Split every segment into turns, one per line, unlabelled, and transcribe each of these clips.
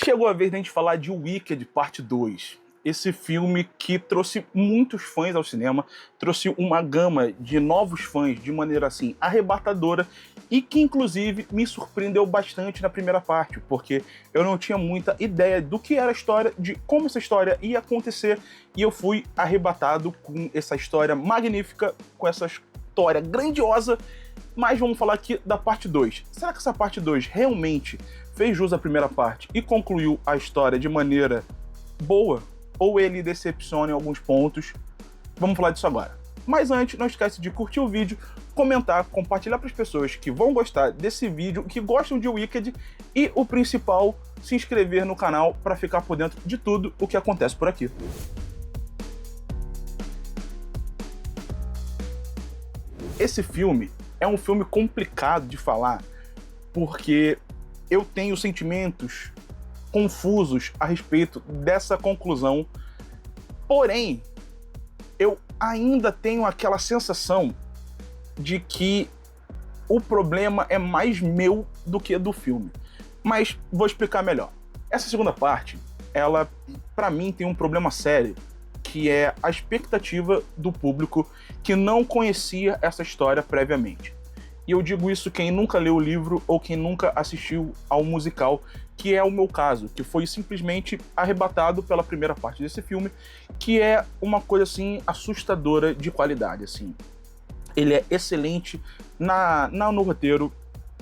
Chegou a vez de a gente falar de Wicked Parte 2. Esse filme que trouxe muitos fãs ao cinema, trouxe uma gama de novos fãs de maneira assim arrebatadora e que inclusive me surpreendeu bastante na primeira parte, porque eu não tinha muita ideia do que era a história, de como essa história ia acontecer, e eu fui arrebatado com essa história magnífica, com essa história grandiosa. Mas vamos falar aqui da parte 2. Será que essa parte 2 realmente fez jus à primeira parte e concluiu a história de maneira boa? Ou ele decepciona em alguns pontos? Vamos falar disso agora. Mas antes, não esquece de curtir o vídeo, comentar, compartilhar para as pessoas que vão gostar desse vídeo, que gostam de Wicked, e o principal, se inscrever no canal para ficar por dentro de tudo o que acontece por aqui. Esse filme é um filme complicado de falar, porque eu tenho sentimentos confusos a respeito dessa conclusão, porém, eu ainda tenho aquela sensação de que o problema é mais meu do que do filme. Mas vou explicar melhor. Essa segunda parte, ela, pra mim, tem um problema sério, que é a expectativa do público que não conhecia essa história previamente. E eu digo isso quem nunca leu o livro ou quem nunca assistiu ao musical, que é o meu caso, que foi simplesmente arrebatado pela primeira parte desse filme, que é uma coisa assim assustadora de qualidade, assim. Ele é excelente no roteiro,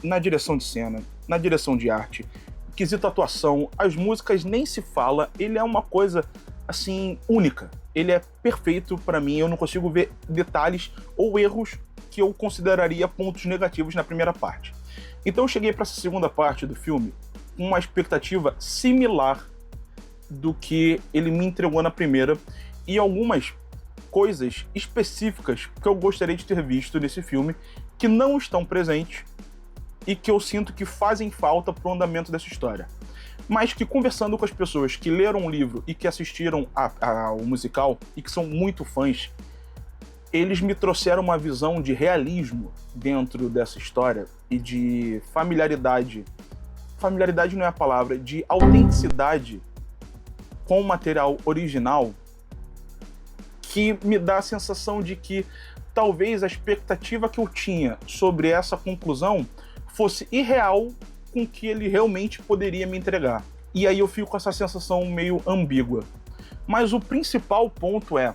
na direção de cena, na direção de arte, quesito atuação, as músicas nem se fala, ele é uma coisa assim única. Ele é perfeito pra mim, eu não consigo ver detalhes ou erros que eu consideraria pontos negativos na primeira parte. Então eu cheguei para essa segunda parte do filme com uma expectativa similar do que ele me entregou na primeira, e algumas coisas específicas que eu gostaria de ter visto nesse filme que não estão presentes e que eu sinto que fazem falta para o andamento dessa história. Mas que, conversando com as pessoas que leram o livro e que assistiram ao musical e que são muito fãs, eles me trouxeram uma visão de realismo dentro dessa história e de familiaridade. Familiaridade não é a palavra, de autenticidade com o material original, que me dá a sensação de que talvez a expectativa que eu tinha sobre essa conclusão fosse irreal com o que ele realmente poderia me entregar. E aí eu fico com essa sensação meio ambígua. Mas o principal ponto é: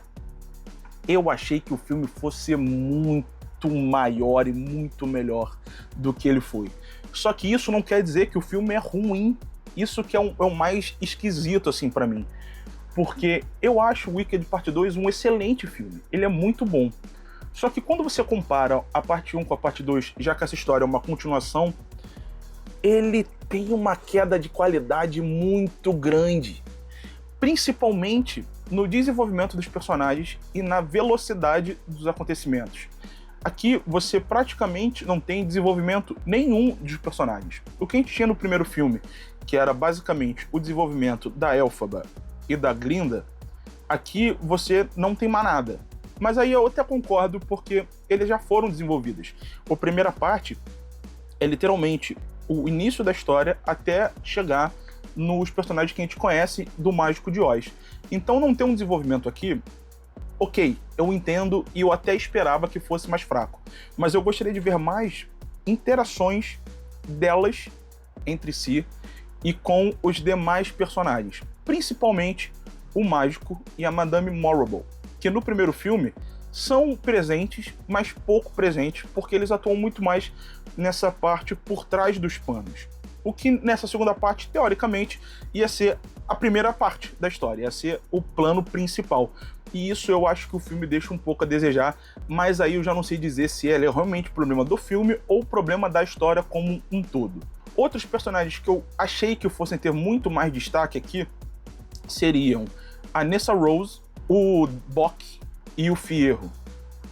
eu achei que o filme fosse muito maior e muito melhor do que ele foi. Só que isso não quer dizer que o filme é ruim. Isso que é o mais esquisito, assim, pra mim. Porque eu acho o Wicked Parte 2 um excelente filme. Ele é muito bom. Só que quando você compara a parte 1 com a parte 2, já que essa história é uma continuação, ele tem uma queda de qualidade muito grande. Principalmente no desenvolvimento dos personagens e na velocidade dos acontecimentos. Aqui você praticamente não tem desenvolvimento nenhum dos personagens. O que a gente tinha no primeiro filme, que era basicamente o desenvolvimento da Elphaba e da Glinda, aqui você não tem mais nada. Mas aí eu até concordo, porque eles já foram desenvolvidos. A primeira parte é literalmente o início da história até chegar nos personagens que a gente conhece do Mágico de Oz. Então não ter um desenvolvimento aqui, ok, eu entendo e eu até esperava que fosse mais fraco. Mas eu gostaria de ver mais interações delas entre si e com os demais personagens. Principalmente o Mágico e a Madame Morrible, que no primeiro filme são presentes, mas pouco presentes, porque eles atuam muito mais nessa parte por trás dos panos. O que nessa segunda parte, teoricamente, ia ser a primeira parte da história, ia ser o plano principal. E isso eu acho que o filme deixa um pouco a desejar, mas aí eu já não sei dizer se ele é realmente problema do filme ou problema da história como um todo. Outros personagens que eu achei que fossem ter muito mais destaque aqui seriam a Nessa Rose, o Boq e o Fiyero,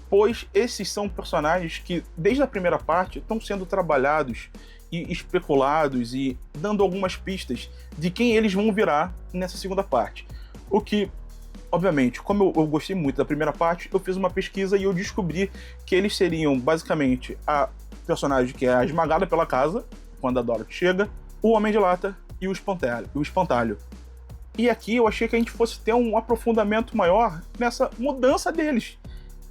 pois esses são personagens que, desde a primeira parte, estão sendo trabalhados e especulados e dando algumas pistas de quem eles vão virar nessa segunda parte. O que, obviamente, como eu gostei muito da primeira parte, eu fiz uma pesquisa e eu descobri que eles seriam, basicamente, a personagem que é esmagada pela casa, quando a Dorothy chega, o Homem de Lata e o espantalho. E aqui eu achei que a gente fosse ter um aprofundamento maior nessa mudança deles.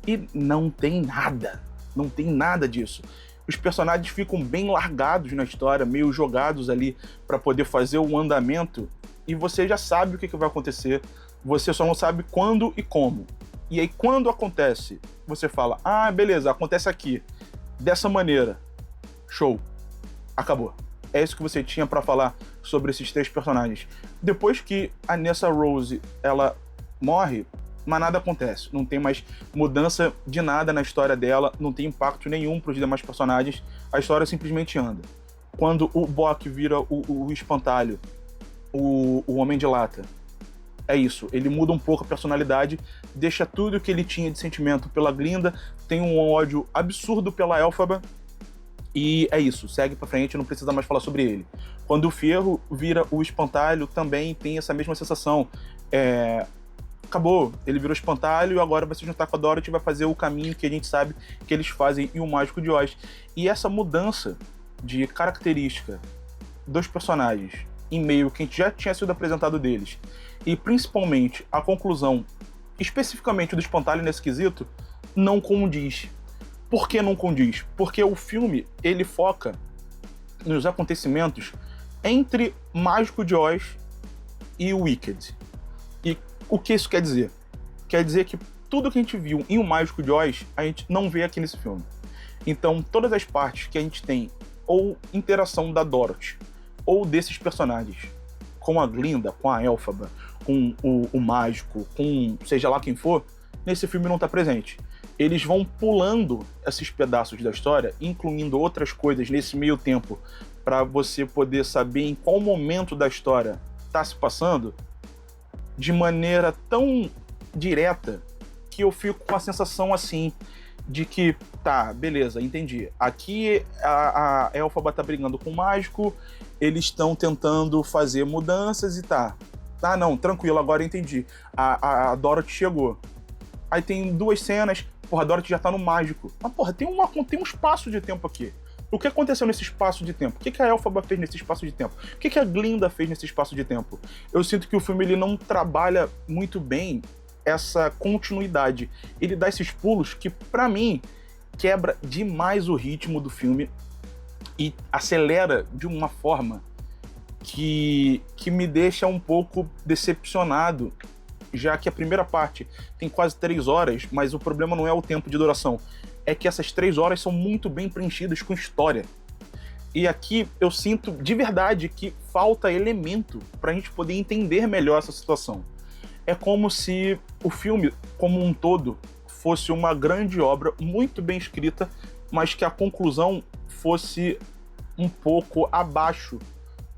E não tem nada disso. Os personagens ficam bem largados na história, meio jogados ali para poder fazer o andamento, e você já sabe o que vai acontecer, você só não sabe quando e como. E aí quando acontece, você fala, ah, beleza, acontece aqui, dessa maneira, show, acabou. É isso que você tinha para falar sobre esses 3 personagens. Depois que a Nessa Rose, ela morre, mas nada acontece. Não tem mais mudança de nada na história dela, não tem impacto nenhum pros demais personagens, a história simplesmente anda. Quando o Boq vira o espantalho, o Homem de Lata, é isso, ele muda um pouco a personalidade, deixa tudo que ele tinha de sentimento pela Glinda, tem um ódio absurdo pela Elphaba, e é isso, segue pra frente, não precisa mais falar sobre ele. Quando o Fierro vira o espantalho, também tem essa mesma sensação. Acabou, ele virou espantalho, agora vai se juntar com a Dorothy e vai fazer o caminho que a gente sabe que eles fazem em O Mágico de Oz. E essa mudança de característica dos personagens em meio que a gente já tinha sido apresentado deles, e principalmente a conclusão, especificamente do espantalho nesse quesito, não condiz. Por que não condiz? Porque o filme, ele foca nos acontecimentos entre Mágico de Oz e o Wicked. E o que isso quer dizer? Quer dizer que tudo que a gente viu em O Mágico de Oz, a gente não vê aqui nesse filme. Então, todas as partes que a gente tem, ou interação da Dorothy, ou desses personagens, com a Glinda, com a Elphaba, com o Mágico, com seja lá quem for, nesse filme não está presente. Eles vão pulando esses pedaços da história, incluindo outras coisas nesse meio tempo, para você poder saber em qual momento da história está se passando, de maneira tão direta que eu fico com a sensação assim de que, tá, beleza, entendi. Aqui a Elphaba tá brigando com o Mágico, eles estão tentando fazer mudanças e tá. Ah, não, tranquilo, agora entendi. A Dorothy chegou. Aí tem 2 cenas, porra, a Dorothy já tá no Mágico. Mas, porra, tem um espaço de tempo aqui. O que aconteceu nesse espaço de tempo? O que a Elphaba fez nesse espaço de tempo? O que a Glinda fez nesse espaço de tempo? Eu sinto que o filme ele não trabalha muito bem essa continuidade. Ele dá esses pulos que, pra mim, quebra demais o ritmo do filme e acelera de uma forma que me deixa um pouco decepcionado, já que a primeira parte tem quase 3 horas, mas o problema não é o tempo de duração, é que essas 3 horas são muito bem preenchidas com história. E aqui eu sinto de verdade que falta elemento pra gente poder entender melhor essa situação. É como se o filme, como um todo, fosse uma grande obra, muito bem escrita, mas que a conclusão fosse um pouco abaixo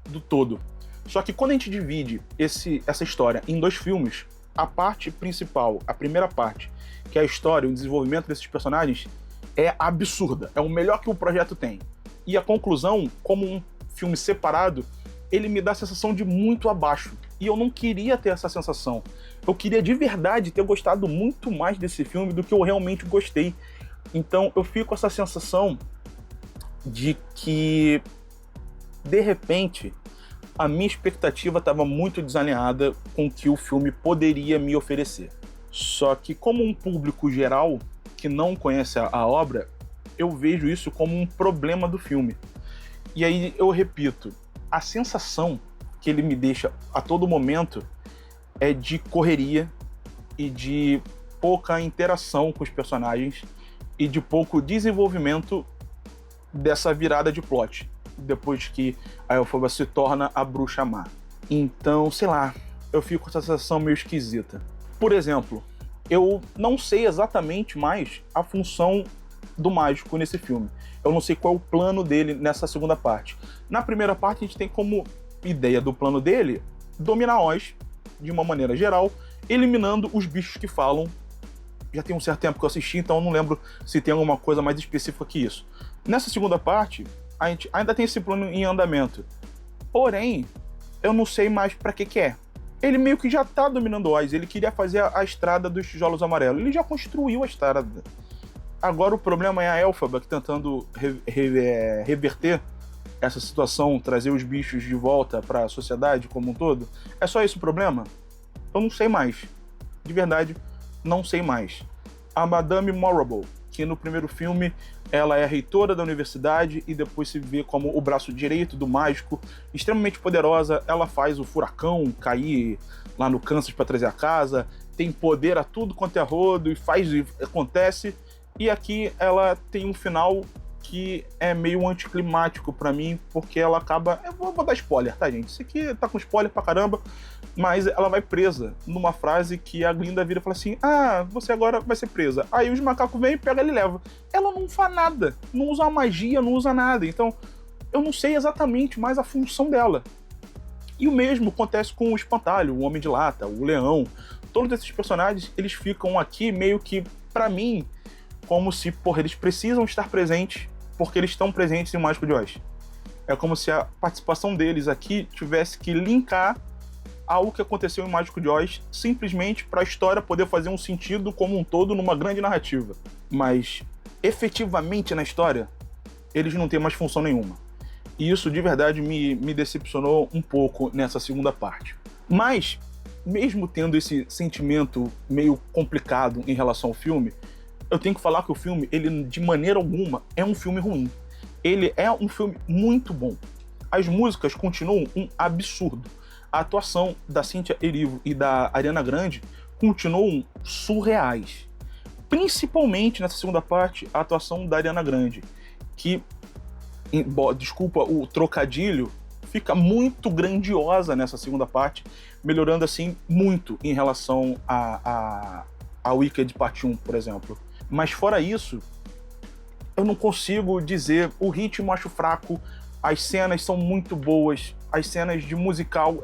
do todo. Só que quando a gente divide essa história em 2 filmes, a parte principal, a primeira parte, que é a história, o desenvolvimento desses personagens, é absurda. É o melhor que o projeto tem. E a conclusão, como um filme separado, ele me dá a sensação de muito abaixo. E eu não queria ter essa sensação. Eu queria de verdade ter gostado muito mais desse filme do que eu realmente gostei. Então eu fico com essa sensação de que, de repente, a minha expectativa estava muito desalinhada com o que o filme poderia me oferecer. Só que, como um público geral que não conhece a obra, eu vejo isso como um problema do filme. E aí eu repito, a sensação que ele me deixa a todo momento é de correria e de pouca interação com os personagens e de pouco desenvolvimento dessa virada de plot, depois que a Elphaba se torna a bruxa má. Então, sei lá, eu fico com essa sensação meio esquisita. Por exemplo, eu não sei exatamente mais a função do mágico nesse filme. Eu não sei qual é o plano dele nessa segunda parte. Na primeira parte, a gente tem como ideia do plano dele dominar Oz de uma maneira geral, eliminando os bichos que falam. Já tem um certo tempo que eu assisti, então eu não lembro se tem alguma coisa mais específica que isso. Nessa segunda parte, a gente ainda tem esse plano em andamento. Porém, eu não sei mais pra que é. Ele meio que já tá dominando Oz, ele queria fazer a estrada dos tijolos amarelos. Ele já construiu a estrada. Agora o problema é a Elphaba que tentando reverter essa situação, trazer os bichos de volta para a sociedade como um todo? É só esse o problema? Eu não sei mais. De verdade, não sei mais. A Madame Morrible, que no primeiro filme ela é reitora da universidade e depois se vê como o braço direito do mágico, extremamente poderosa, ela faz o furacão cair lá no Kansas para trazer a casa, tem poder a tudo quanto é rodo e acontece, e aqui ela tem um final que é meio anticlimático pra mim, porque ela acaba... Eu vou dar spoiler, tá, gente? Isso aqui tá com spoiler pra caramba, mas ela vai presa numa frase que a Glinda vira e fala assim: ah, você agora vai ser presa. Aí os macacos vêm, pega ele e leva. Ela não faz nada, não usa magia, não usa nada, então eu não sei exatamente mais a função dela. E o mesmo acontece com o Espantalho, o Homem de Lata, o Leão. Todos esses personagens, eles ficam aqui meio que, pra mim, como se, porra, eles precisam estar presentes porque eles estão presentes em O Mágico de Oz. É como se a participação deles aqui tivesse que linkar ao que aconteceu em O Mágico de Oz, simplesmente para a história poder fazer um sentido como um todo numa grande narrativa. Mas, efetivamente na história, eles não têm mais função nenhuma. E isso, de verdade, me decepcionou um pouco nessa segunda parte. Mas, mesmo tendo esse sentimento meio complicado em relação ao filme, eu tenho que falar que o filme, ele de maneira alguma é um filme ruim. Ele é um filme muito bom. As músicas continuam um absurdo. A atuação da Cynthia Erivo e da Ariana Grande continuam surreais. Principalmente nessa segunda parte, a atuação da Ariana Grande, que, desculpa o trocadilho, fica muito grandiosa nessa segunda parte, melhorando assim muito em relação a Wicked Parte 1, por exemplo. Mas fora isso, eu não consigo dizer, o ritmo acho fraco, as cenas são muito boas, as cenas de musical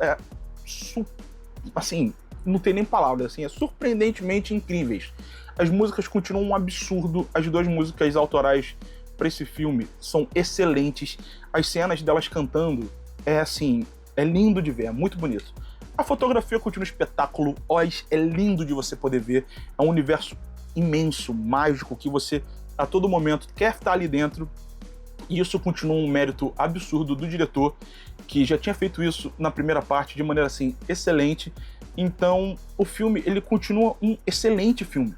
assim, não tem nem palavra, assim, é surpreendentemente incríveis. As músicas continuam um absurdo, as duas músicas autorais para esse filme são excelentes, as cenas delas cantando é lindo de ver, é muito bonito. A fotografia continua um espetáculo, Oz é lindo de você poder ver, é um universo imenso, mágico, que você a todo momento quer estar ali dentro, e isso continua um mérito absurdo do diretor, que já tinha feito isso na primeira parte de maneira assim excelente. Então o filme, ele continua um excelente filme.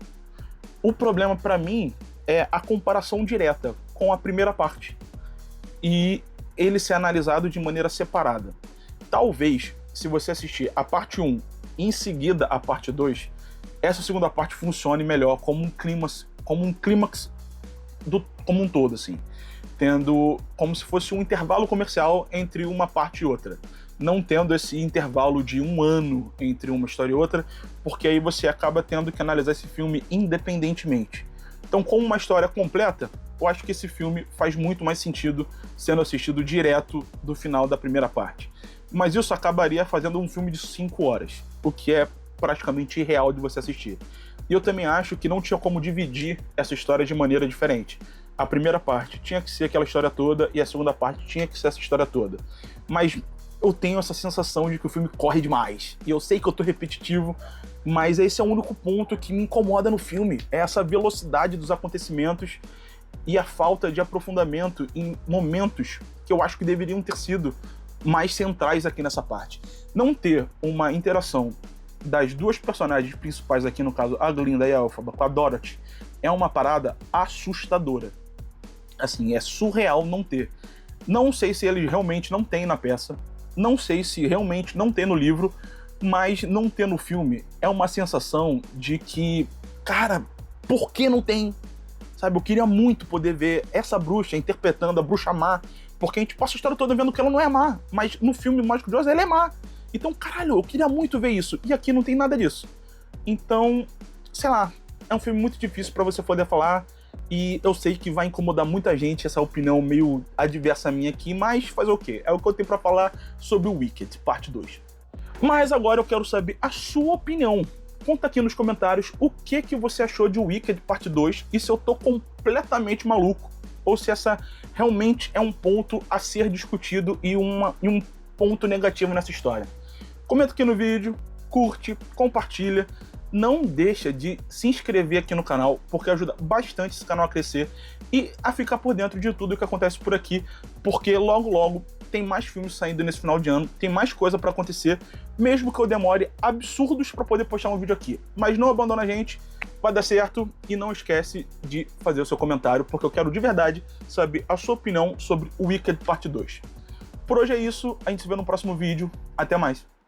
O problema para mim é a comparação direta com a primeira parte e ele ser analisado de maneira separada. Talvez, se você assistir a parte 1 e em seguida a parte 2, essa segunda parte funcione melhor como um clímax como um todo, assim, tendo como se fosse um intervalo comercial entre uma parte e outra, não tendo esse intervalo de um ano entre uma história e outra, porque aí você acaba tendo que analisar esse filme independentemente. Então, como uma história completa, eu acho que esse filme faz muito mais sentido sendo assistido direto do final da primeira parte. Mas isso acabaria fazendo um filme de 5 horas, o que é praticamente irreal de você assistir. E eu também acho que não tinha como dividir essa história de maneira diferente. A primeira parte tinha que ser aquela história toda e a segunda parte tinha que ser essa história toda. Mas eu tenho essa sensação de que o filme corre demais. E eu sei que eu tô repetitivo, mas esse é o único ponto que me incomoda no filme. É essa velocidade dos acontecimentos e a falta de aprofundamento em momentos que eu acho que deveriam ter sido mais centrais aqui nessa parte. Não ter uma interação das duas personagens principais aqui, no caso a Glinda e a Elphaba, com a Dorothy, é uma parada assustadora. Assim, é surreal não ter. Não sei se eles realmente não tem na peça, não sei se realmente não tem no livro, mas não ter no filme é uma sensação de que, cara, por que não tem? Sabe, eu queria muito poder ver essa bruxa interpretando a bruxa má, porque a gente passa a história toda vendo que ela não é má, mas no filme Mágico de Oz ela é má. Então, caralho, eu queria muito ver isso, e aqui não tem nada disso. Então, sei lá, é um filme muito difícil pra você poder falar, e eu sei que vai incomodar muita gente essa opinião meio adversa minha aqui, mas fazer o quê? É o que eu tenho pra falar sobre o Wicked, parte 2. Mas agora eu quero saber a sua opinião. Conta aqui nos comentários o que você achou de Wicked parte 2 e se eu tô completamente maluco, ou se essa realmente é um ponto a ser discutido e um ponto negativo nessa história. Comenta aqui no vídeo, curte, compartilha. não deixa de se inscrever aqui no canal, porque ajuda bastante esse canal a crescer e a ficar por dentro de tudo o que acontece por aqui, porque logo logo tem mais filmes saindo nesse final de ano, tem mais coisa pra acontecer, mesmo que eu demore absurdos pra poder postar um vídeo aqui. Mas não abandona a gente, vai dar certo, e não esquece de fazer o seu comentário, porque eu quero de verdade saber a sua opinião sobre o Wicked Parte 2. Por hoje é isso, a gente se vê no próximo vídeo, até mais.